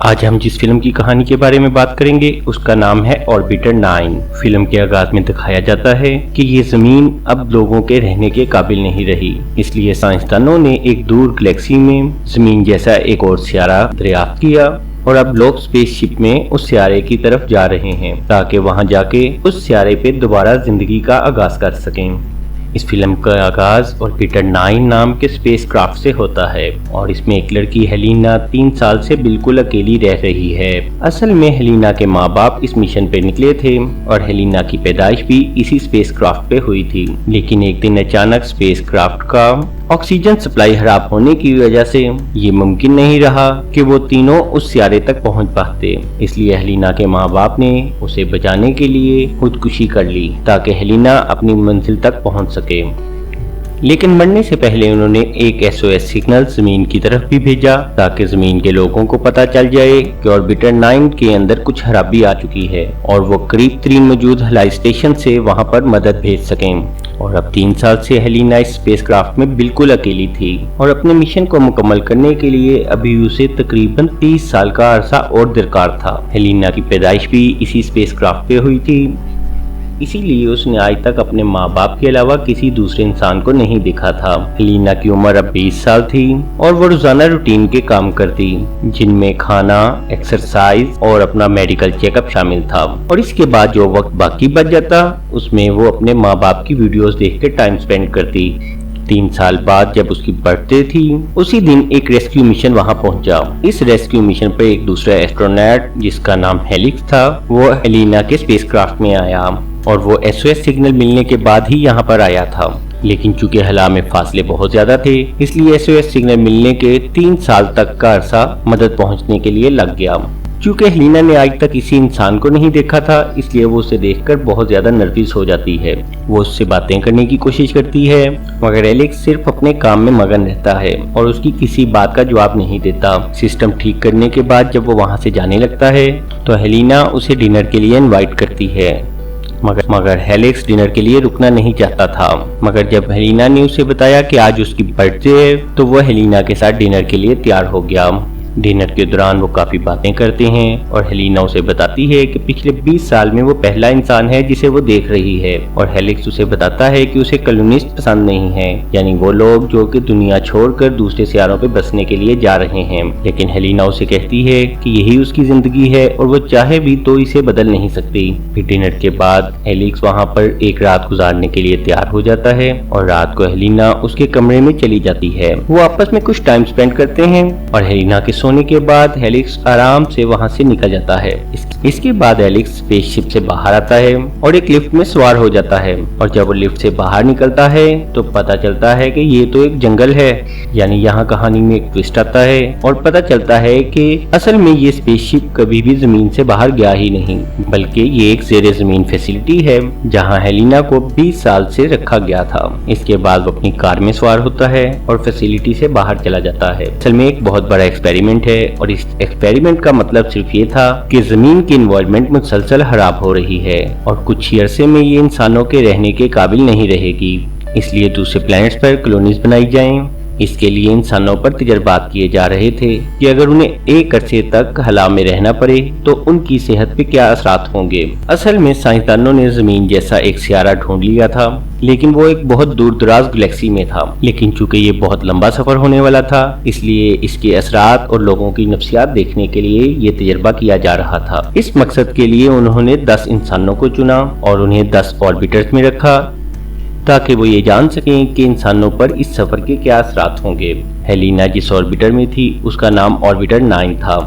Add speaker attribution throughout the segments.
Speaker 1: आज हम जिस फिल्म की कहानी के बारे में बात करेंगे उसका नाम है ऑर्बिटर 9। फिल्म के आगाज में दिखाया जाता है कि ये जमीन अब लोगों के रहने के काबिल नहीं रही, इसलिए साइंसदानों ने एक दूर गैलेक्सी में जमीन जैसा एक और सियारा दरियाफ्त किया और अब लोग स्पेसशिप में उस सियारे की तरफ जा रहे हैं ताकि वहां जाके उस सियारे पे दोबारा जिंदगी का आगाज कर सकें। इस फिल्म का आगाज ऑर्बिटर 9 नाम के स्पेसक्राफ्ट से होता है और इसमें एक लड़की हेलिना 3 साल से बिल्कुल अकेली रह रही है। असल में हेलिना के माँ बाप इस मिशन पे निकले थे और हेलिना की पैदाइश भी इसी स्पेसक्राफ्ट पे हुई थी, लेकिन एक दिन अचानक स्पेसक्राफ्ट का ऑक्सीजन सप्लाई खराब होने की वजह से ये मुमकिन नहीं रहा कि वो तीनों उस सियारे तक पहुंच पाते। इसलिए हेलिना के माँ बाप ने उसे बचाने के लिए खुदकुशी कर ली ताकि हेलिना अपनी मंजिल तक पहुंच सके। लेकिन मरने से पहले उन्होंने एक SOS सिग्नल जमीन की तरफ भी भेजा ताकि जमीन के लोगों को पता चल जाए कि ऑर्बिटर 9 के अंदर कुछ खराबी आ चुकी है और वो करीब तरीन मौजूद हवाई स्टेशन से वहां पर मदद भेज सकें। और अब 3 साल से हेलिना इस स्पेसक्राफ्ट में बिल्कुल अकेली थी और अपने मिशन को मुकम्मल करने के लिए अभी उसे तकरीबन 30 साल का अरसा और दरकार था। हेलिना की पैदाइश भी इसी स्पेसक्राफ्ट पे हुई थी, इसीलिए उसने आज तक अपने माँ बाप के अलावा किसी दूसरे इंसान को नहीं देखा था। हेलिना की उम्र अब 20 साल थी और वो रोजाना रूटीन के काम करती, जिनमें खाना, एक्सरसाइज और अपना मेडिकल चेकअप शामिल था। और इसके बाद जो वक्त बाकी बच जाता उसमें वो अपने माँ बाप की वीडियोस देख के टाइम स्पेंड करती। 3 साल बाद जब उसकी बर्थडे थी उसी दिन एक रेस्क्यू मिशन वहां पहुंचा। इस रेस्क्यू मिशन पर एक दूसरा एस्ट्रोनॉट जिसका नाम हेलिक्स था वो हेलिना के स्पेसक्राफ्ट में आया और वो SOS सिग्नल मिलने के बाद ही यहाँ पर आया था। लेकिन चूंकि हवा में फासले बहुत ज्यादा थे इसलिए SOS सिग्नल मिलने के 3 साल तक का अरसा मदद पहुंचने के लिए लग गया। चूंकि हेलिना ने आज तक किसी इंसान को नहीं देखा था इसलिए वो उसे देखकर बहुत ज्यादा नर्वस हो जाती है। वो उससे बातें करने की कोशिश करती है मगर एलेक्स सिर्फ अपने काम में मगन रहता है और उसकी किसी बात का जवाब नहीं देता। सिस्टम ठीक करने के बाद जब वो वहां से जाने लगता है तो हेलिना उसे डिनर के लिए इनवाइट करती है मगर हेलिक्स डिनर के लिए रुकना नहीं चाहता था। मगर जब हेलिना ने उसे बताया कि आज उसकी बर्थडे है तो वो हेलिना के साथ डिनर के लिए तैयार हो गया। डिनर के दौरान वो काफी बातें करते हैं और हेलिना उसे बताती है कि पिछले 20 साल में वो पहला इंसान है जिसे वो देख रही है और हेलिक्स उसे बताता है कि उसे कॉलोनिस्ट पसंद नहीं है, यानी वो लोग जो कि दुनिया छोड़कर दूसरे सियारों पे बसने के लिए जा रहे हैं। लेकिन हेलिना उसे कहती है कि यही उसकी जिंदगी है और वो चाहे भी तो इसे बदल नहीं सकती। फिर डिनर के बाद हेलिक्स वहाँ पर एक रात गुजारने के लिए तैयार हो जाता है और रात को हेलिना उसके कमरे में चली जाती है। वो आपस में कुछ टाइम स्पेंड करते हैं और हेलिना के सोने के बाद हेलिक्स आराम से वहां से निकल जाता है। इसके बाद हेलिक्स स्पेसशिप से बाहर आता है और एक लिफ्ट में सवार हो जाता है और जब वो लिफ्ट से बाहर निकलता है तो पता चलता है कि ये तो एक जंगल है, यानी यहाँ कहानी में एक ट्विस्ट आता है और पता चलता है कि असल में ये स्पेसशिप कभी भी जमीन से बाहर गया ही नहीं बल्कि ये एक ज़ेरे जमीन फैसिलिटी है जहाँ हेलिना को 20 साल से रखा गया था। इसके बाद वो अपनी कार में सवार होता है और फैसिलिटी से बाहर चला जाता है। असल में एक बहुत बड़ा एक्सपेरिमेंट है और इस एक्सपेरिमेंट का मतलब सिर्फ ये था कि जमीन की एनवायरनमेंट मुसलसल खराब हो रही है और कुछ ही अरसे में ये इंसानों के रहने के काबिल नहीं रहेगी, इसलिए दूसरे प्लैनेट्स पर कॉलोनीज बनाई जाएं। इसके लिए इंसानों पर तजर्बात किए जा रहे थे कि अगर उन्हें एक अरसे तक हवा में रहना पड़े तो उनकी सेहत पे क्या असरात होंगे। असल में साइंसदानों ने जमीन जैसा एक सियारा ढूंढ लिया था लेकिन वो एक बहुत दूर दराज गैलेक्सी में था। लेकिन चूंकि ये बहुत लंबा सफर होने वाला था इसलिए इसके असरात और लोगों की नफ्सियात देखने के लिए ये तजर्बा किया जा रहा था। इस मकसद के लिए उन्होंने 10 इंसानों को चुना और उन्हें 10 ऑर्बिटर्स में रखा ताकि वो ये जान सकें कि इंसानों पर इस सफर के क्या असरात होंगे। हेलिना जिस ऑर्बिटर में थी उसका नाम ऑर्बिटर 9 था,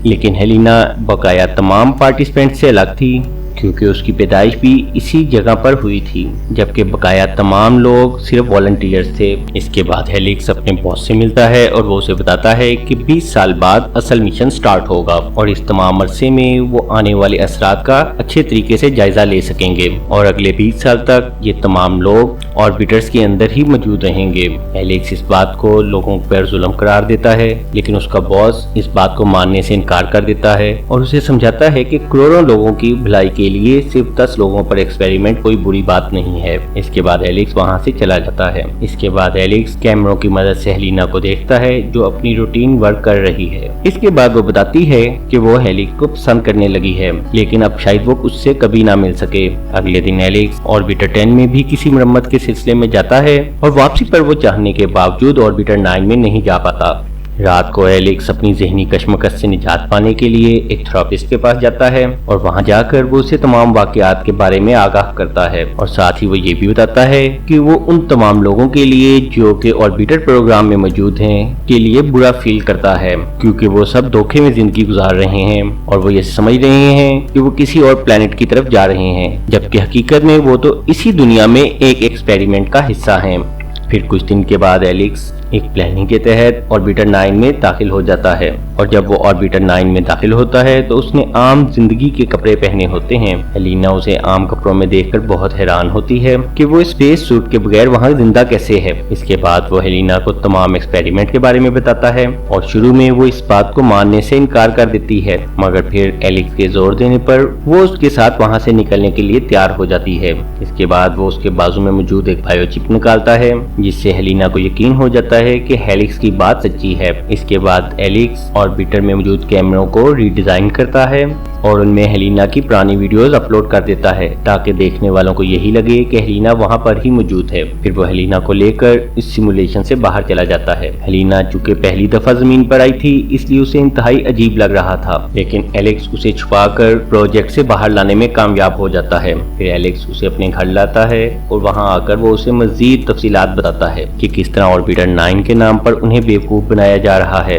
Speaker 1: लेकिन हेलिना बकाया तमाम पार्टिसिपेंट से अलग थी क्योंकि उसकी पैदाइश भी इसी जगह पर हुई थी, जबकि बकाया तमाम लोग सिर्फ वॉलंटियर्स थे। इसके बाद हेलिक्स अपने बॉस से मिलता है और वो उसे बताता है कि 20 साल बाद असल मिशन स्टार्ट होगा और इस तमाम अरसे में वो आने वाले असरात का अच्छे तरीके से जायजा ले सकेंगे और अगले 20 साल तक ये तमाम लोग ऑर्बिटर्स के अंदर ही मौजूद रहेंगे। हेलिक्स इस बात को लोगों पर जुल्म करार देता है लेकिन उसका बॉस इस बात को मानने से इनकार कर देता है और उसे समझाता है कि करोड़ों लोगों की भलाई के کے لیए सिर्फ 10 लोगों पर एक्सपेरिमेंट कोई बुरी बात नहीं है। इसके बाद एलेक्स वहाँ से चला जाता है। इसके बाद एलेक्स कैमरों की मदद से हेलिना को देखता है जो अपनी रूटीन वर्क कर रही है। इसके बाद वो बताती है कि वो हेलिक्स को पसंद करने लगी है, लेकिन अब शायद वो उससे कभी ना मिल सके। अगले दिन एलेक्स ऑर्बिटर 10 में भी किसी मरम्मत के सिलसिले में जाता है और वापसी पर वो चाहने के बावजूद ऑर्बिटर 9 में नहीं जा पाता। रात को एलेक्स अपनी ज़हनी कश्मकश से निजात पाने के लिए एक थेरेपिस्ट के पास जाता है और वहां जाकर वो उसे तमाम वाकयात के बारे में आगाह करता है और साथ ही वो ये भी बताता है कि वो उन तमाम लोगों के लिए जो कि ऑर्बिटर प्रोग्राम में मौजूद हैं के लिए बुरा फील करता है, क्योंकि वो सब धोखे में जिंदगी गुजार रहे हैं और वो ये समझ रहे हैं कि वो किसी और प्लेनेट की तरफ जा रहे हैं, जबकि हकीकत में वो तो इसी दुनिया में एक एक्सपेरिमेंट का हिस्सा हैं। फिर कुछ दिन के बाद एलेक्स एक प्लानिंग के तहत ऑर्बिटर 9 में दाखिल हो जाता है और जब वो ऑर्बिटर 9 में दाखिल होता है तो उसने आम जिंदगी के कपड़े पहने होते हैं। हेलिना उसे आम कपड़ों में देखकर बहुत हैरान होती है कि वो स्पेस सूट के बगैर वहाँ जिंदा कैसे है। इसके बाद वो हेलिना को तमाम एक्सपेरिमेंट के बारे में बताता है और शुरू में वो इस बात को मानने से इनकार कर देती है, मगर फिर एलेक्स के जोर देने पर वो उसके साथ वहाँ से निकलने के लिए तैयार हो जाती है। इसके बाद वो उसके बाजू में मौजूद एक बायोचिप निकालता है जिससे हेलिना को यकीन हो जाता है कि हेलिक्स की बात सच्ची है। इसके बाद एलेक्स ऑर्बिटर में मौजूद कैमरों को रीडिजाइन करता है और उनमें हेलिना की पुरानी वीडियोस अपलोड कर देता है ताकि देखने वालों को यही लगे कि हेलिना वहां पर ही मौजूद है। फिर वो हेलिना को लेकर इस सिमुलेशन से बाहर चला जाता है। हेलिना चूंकि पहली दफा जमीन पर आई थी इसलिए उसे इंतहाई अजीब लग रहा था, लेकिन एलेक्स उसे छुपाकर प्रोजेक्ट से बाहर लाने में कामयाब हो जाता है। फिर एलेक्स उसे अपने घर लाता है और वहाँ आकर वो उसे मजीद तफसीलात बताता है कि किस तरह ऑर्बिटर 9 के नाम पर उन्हें बेवकूफ बनाया जा रहा है।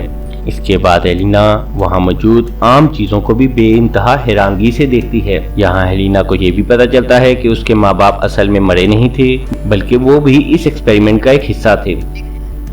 Speaker 1: इसके बाद हेलिना वहाँ मौजूद आम चीजों को भी बेइंतहा हैरानगी से देखती है। यहाँ हेलिना को ये भी पता चलता है कि उसके माँ बाप असल में मरे नहीं थे, बल्कि वो भी इस एक्सपेरिमेंट का एक हिस्सा थे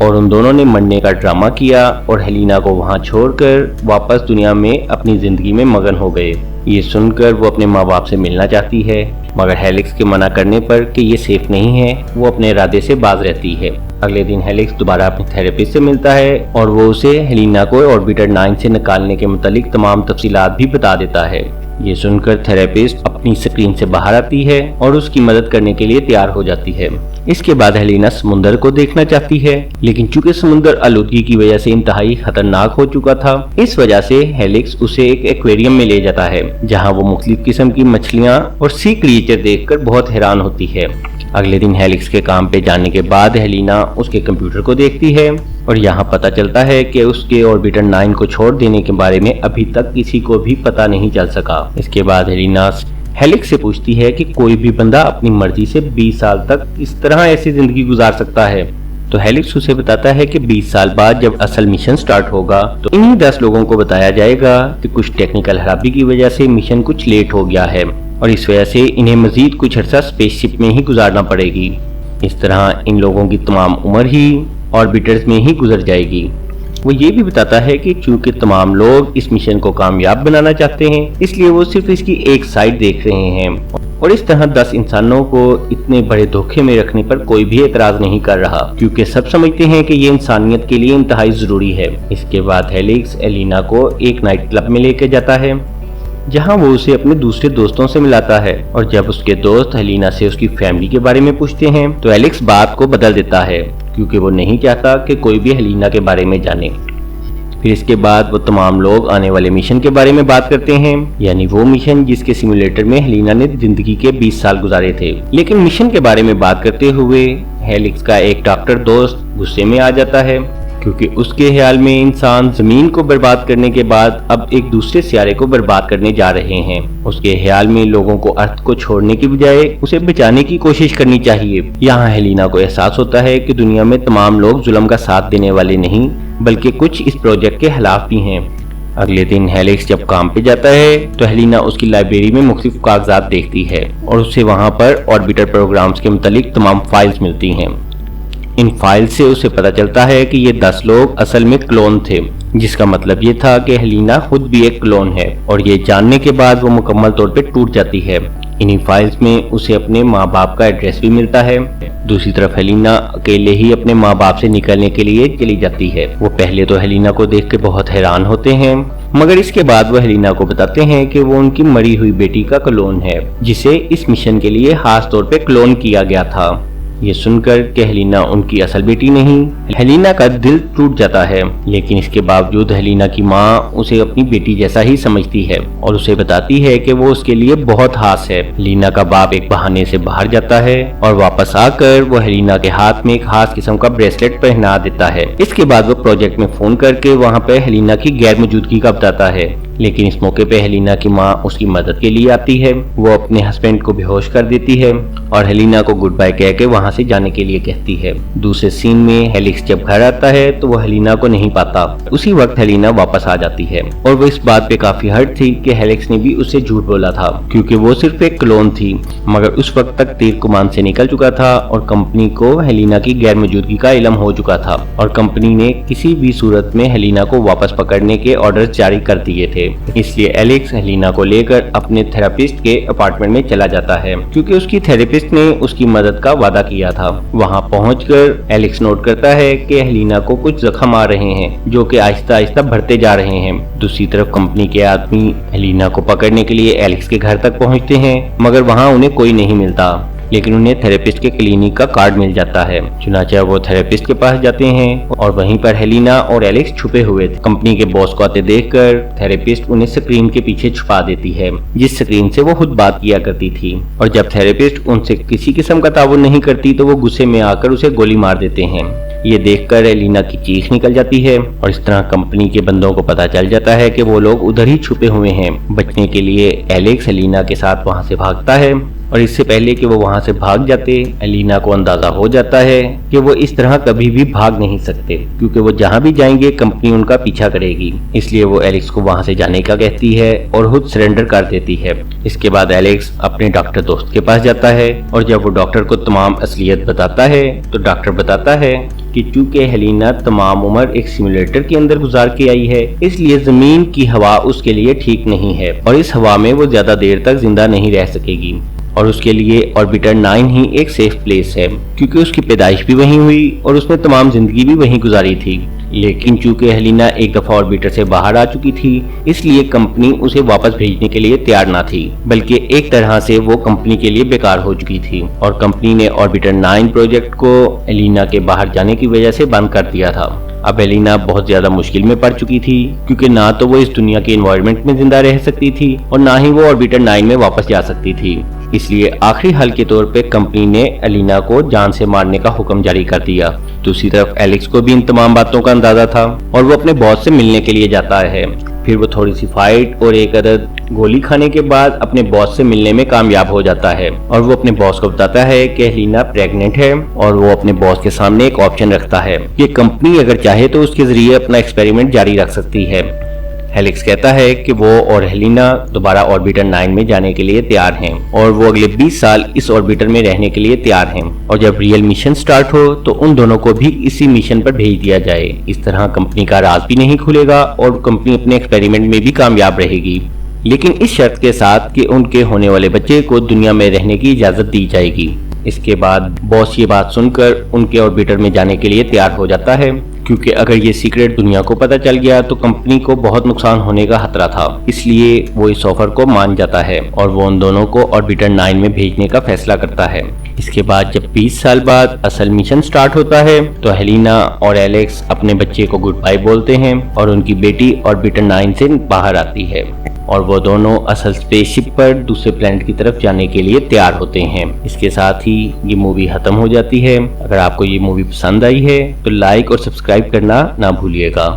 Speaker 1: और उन दोनों ने मरने का ड्रामा किया और हेलिना को वहाँ छोड़कर वापस दुनिया में अपनी जिंदगी में मगन हो गए। ये सुनकर वो अपने माँ बाप से मिलना चाहती है, मगर हेलिक्स के मना करने पर कि ये सेफ नहीं है वो अपने इरादे से बाज रहती है। अगले दिन हेलिक्स दोबारा अपने थेरेपिस्ट से मिलता है और वो उसे हेलिना को ऑर्बिटर 9 से निकालने के मुतालिक तमाम तफसीलात भी बता देता है। ये सुनकर थेरेपिस्ट अपनी स्क्रीन से बाहर आती है और उसकी मदद करने के लिए तैयार हो जाती है। इसके बाद हेलिना समुंदर को देखना चाहती है, लेकिन चूंकि समुंदर आलूदगी की वजह से इंतहाई खतरनाक हो चुका था, इस वजह से हेलिक्स उसे एक एक्वेरियम में ले जाता है जहां वो मुख्तलिफ किस्म की मछलियां और सी क्रिएचर देखकर बहुत हैरान होती है। अगले दिन हेलिक्स के काम पे जाने के बाद हेलिना उसके कंप्यूटर को देखती है और यहाँ पता चलता है कि उसके ऑर्बिटर 9 को छोड़ देने के बारे में अभी तक किसी को भी पता नहीं चल सका। इसके बाद हेलिना हेलिक्स से पूछती है कि कोई भी बंदा अपनी मर्जी से 20 साल तक इस तरह ऐसी जिंदगी गुजार सकता है। तो हेलिक्स उसे बताता है कि 20 साल बाद जब असल मिशन स्टार्ट होगा तो इन्हीं 10 लोगों को बताया जाएगा कि कुछ टेक्निकल खराबी की वजह से मिशन कुछ लेट हो गया है और इस वजह से इन्हें मजीद कुछ अर्सा स्पेसशिप में ही गुजारना पड़ेगी। इस तरह इन लोगों की तमाम उम्र ही ऑर्बिटर्स में ही गुजर जाएगी। वो ये भी बताता है कि चूंकि तमाम लोग इस मिशन को कामयाब बनाना चाहते हैं इसलिए वो सिर्फ इसकी एक साइड देख रहे हैं और इस तरह 10 इंसानों को इतने बड़े धोखे में रखने पर कोई भी एतराज नहीं कर रहा, क्योंकि सब समझते हैं कि ये इंसानियत के लिए इंतहाई जरूरी है। इसके बाद हेलिक्स हेलिना को एक नाइट क्लब में लेके जाता है जहां वो उसे अपने दूसरे दोस्तों से मिलाता है और जब उसके दोस्त हेलिना से उसकी फैमिली के बारे में पूछते हैं तो एलेक्स बात को बदल देता है, क्योंकि वो नहीं चाहता कि कोई भी हेलिना के बारे में जाने। फिर इसके बाद वो तमाम लोग आने वाले मिशन के बारे में बात करते हैं, यानी वो मिशन जिसके सिमुलेटर में हेलिना ने जिंदगी के 20 साल गुजारे थे। लेकिन मिशन के बारे में बात करते हुए हेलिक्स का एक डॉक्टर दोस्त गुस्से में आ जाता है, क्योंकि उसके ख्याल में इंसान जमीन को बर्बाद करने के बाद अब एक दूसरे सियारे को बर्बाद करने जा रहे हैं। उसके ख्याल में लोगों को अर्थ को छोड़ने की बजाय उसे बचाने की कोशिश करनी चाहिए। यहाँ हेलिना को एहसास होता है कि दुनिया में तमाम लोग जुल्म का साथ देने वाले नहीं, बल्कि कुछ इस प्रोजेक्ट के खिलाफ भी हैं। अगले दिन हेलिक्स जब काम पे जाता है तो हेलिना उसकी लाइब्रेरी में मुख्तलिफ कागजात देखती है और उसे वहाँ पर ऑर्बिटर प्रोग्राम्स के मुतालिक तमाम फाइल्स मिलती हैं। इन फाइल से उसे पता चलता है कि ये 10 लोग असल में क्लोन थे जिसका मतलब ये था कि हेलिना खुद भी एक क्लोन है, और ये जानने के बाद वो मुकम्मल तौर पे टूट जाती है। इन्हीं फाइल्स में उसे अपने माँ बाप का एड्रेस भी मिलता है। दूसरी तरफ हेलिना अकेले ही अपने माँ बाप से निकलने के लिए चली जाती है। वो पहले तो हेलिना को देख के बहुत हैरान होते हैं, मगर इसके बाद वो हेलिना को बताते हैं कि वो उनकी मरी हुई बेटी का क्लोन है, जिसे इस मिशन के लिए खास तौर पे क्लोन किया गया था। ये सुनकर कि हेलिना उनकी असल बेटी नहीं, हेलिना का दिल टूट जाता है। लेकिन इसके बावजूद हेलिना की माँ उसे अपनी बेटी जैसा ही समझती है और उसे बताती है कि वो उसके लिए बहुत खास है। हेलिना का बाप एक बहाने से बाहर जाता है और वापस आकर वो हेलिना के हाथ में एक खास किस्म का ब्रेसलेट पहना देता है। इसके बाद वो प्रोजेक्ट में फोन करके वहाँ पे हेलिना की गैर मौजूदगी का बताता है। लेकिन इस मौके पे हेलिना की माँ उसकी मदद के लिए आती है। वो अपने हस्बैंड को बेहोश कर देती है और हेलिना को गुड बाय कह के वहाँ से जाने के लिए कहती है। दूसरे सीन में एलेक्स जब घर आता है तो वो हेलिना को नहीं पाता। उसी वक्त हेलिना वापस आ जाती है और वो इस बात पे काफी हर्ट थी कि एलेक्स ने भी उससे झूठ बोला था, क्योंकि वो सिर्फ एक क्लोन थी। मगर उस वक्त तक तीर कमान से निकल चुका था और कंपनी को हेलिना की गैर मौजूदगी का इल्म हो चुका था और कंपनी ने किसी भी सूरत में हेलिना को वापस पकड़ने के ऑर्डर जारी कर दिए थे। इसलिए एलेक्स हेलिना को लेकर अपने थेरेपिस्ट के अपार्टमेंट में चला जाता है, क्योंकि उसकी थेरेपिस्ट ने उसकी मदद का वादा किया था। वहां पहुंचकर एलेक्स नोट करता है कि हेलिना को कुछ जख्म आ रहे हैं जो कि आहिस्ता आहिस्ता बढ़ते जा रहे हैं। दूसरी तरफ कंपनी के आदमी हेलिना को पकड़ने के लिए एलेक्स के घर तक पहुंचते हैं, मगर वहां उन्हें कोई नहीं मिलता। लेकिन उन्हें थेरेपिस्ट के क्लिनिक का कार्ड मिल जाता है। चुनांचे वो थेरेपिस्ट के पास जाते हैं और वहीं पर हेलिना और एलेक्स छुपे हुए थे। कंपनी के बॉस को आते देखकर थेरेपिस्ट उन्हें स्क्रीन के पीछे छुपा देती है, जिस स्क्रीन से वो खुद बात किया करती थी। और जब थेरेपिस्ट उनसे किसी किस्म का ताउन नहीं करती तो वो गुस्से में आकर उसे गोली मार देते हैं। ये देखकर हेलिना की चीख निकल जाती है और इस तरह कंपनी के बंदों को पता चल जाता है कि वो लोग उधर ही छुपे हुए हैं। बचने के लिए एलेक्स हेलिना के साथ वहां से भागता है और इससे पहले कि वो वहां से भाग जाते, हेलिना को अंदाजा हो जाता है कि वो इस तरह कभी भी भाग नहीं सकते, क्योंकि वो जहां भी जाएंगे कंपनी उनका पीछा करेगी। इसलिए वो एलेक्स को वहां से जाने का कहती है और खुद सरेंडर कर देती है। इसके बाद एलेक्स अपने डॉक्टर दोस्त के पास जाता है और जब वो डॉक्टर को तमाम असलियत बताता है तो डॉक्टर बताता है कि चूंकि हेलिना तमाम उम्र एक सिमुलेटर के अंदर गुजार के आई है, इसलिए जमीन की हवा उसके लिए ठीक नहीं है और इस हवा में वो ज्यादा देर तक जिंदा नहीं रह सकेगी और उसके लिए ऑर्बिटर 9 ही एक सेफ प्लेस है, क्योंकि उसकी पैदाइश भी वहीं हुई और उसने तमाम जिंदगी भी वहीं गुजारी थी। लेकिन चूंकि हेलिना एक दफा ऑर्बिटर से बाहर आ चुकी थी, इसलिए कंपनी उसे वापस भेजने के लिए तैयार ना थी, बल्कि एक तरह से वो कंपनी के लिए बेकार हो चुकी थी और कंपनी ने ऑर्बिटर 9 प्रोजेक्ट को हेलिना के बाहर जाने की वजह से बंद कर दिया था। अब हेलिना बहुत ज्यादा मुश्किल में पड़ चुकी थी, क्योंकि ना तो वो इस दुनिया के एनवायरनमेंट में जिंदा रह सकती थी और ना ही वो ऑर्बिटर 9 में वापस जा सकती थी। इसलिए आखिरी हल के तौर पे कंपनी ने हेलिना को जान से मारने का हुक्म जारी कर दिया। दूसरी तरफ एलेक्स को भी इन तमाम बातों का अंदाजा था और वो अपने बॉस से मिलने के लिए जाता है। फिर वो थोड़ी सी फाइट और एक अदद गोली खाने के बाद अपने बॉस से मिलने में कामयाब हो जाता है और वो अपने बॉस को बताता है कि हेलिना प्रेग्नेंट है और वो अपने बॉस के सामने एक ऑप्शन रखता है कि कंपनी अगर चाहे तो उसके जरिए अपना एक्सपेरिमेंट जारी रख सकती है। एलेक्स कहता है कि वो और हेलिना दोबारा ऑर्बिटर 9 में जाने के लिए तैयार हैं और वो अगले 20 साल इस ऑर्बिटर में रहने के लिए तैयार हैं और जब रियल मिशन स्टार्ट हो तो उन दोनों को भी इसी मिशन पर भेज दिया जाए। इस तरह कंपनी का राज भी नहीं खुलेगा और कंपनी अपने एक्सपेरिमेंट में भी कामयाब रहेगी, लेकिन इस शर्त के साथ कि उनके होने वाले बच्चे को दुनिया में रहने की इजाजत दी जाएगी। इसके बाद बॉस ये बात सुनकर उनके ऑर्बिटर में जाने के लिए तैयार हो जाता है, क्योंकि अगर ये सीक्रेट दुनिया को पता चल गया तो कंपनी को बहुत नुकसान होने का खतरा था। इसलिए वो इस ऑफर को मान जाता है और वो उन दोनों को ऑर्बिटर 9 में भेजने का फैसला करता है। इसके बाद जब 20 साल बाद असल मिशन स्टार्ट होता है तो हेलिना और एलेक्स अपने बच्चे को गुड बाय बोलते हैं और उनकी बेटी ऑर्बिटर 9 से बाहर आती है और वो दोनों असल स्पेसशिप पर दूसरे प्लेनेट की तरफ जाने के लिए तैयार होते हैं। इसके साथ ही ये मूवी खत्म हो जाती है। अगर आपको ये मूवी पसंद आई है तो लाइक और सब्सक्राइब करना ना भूलिएगा।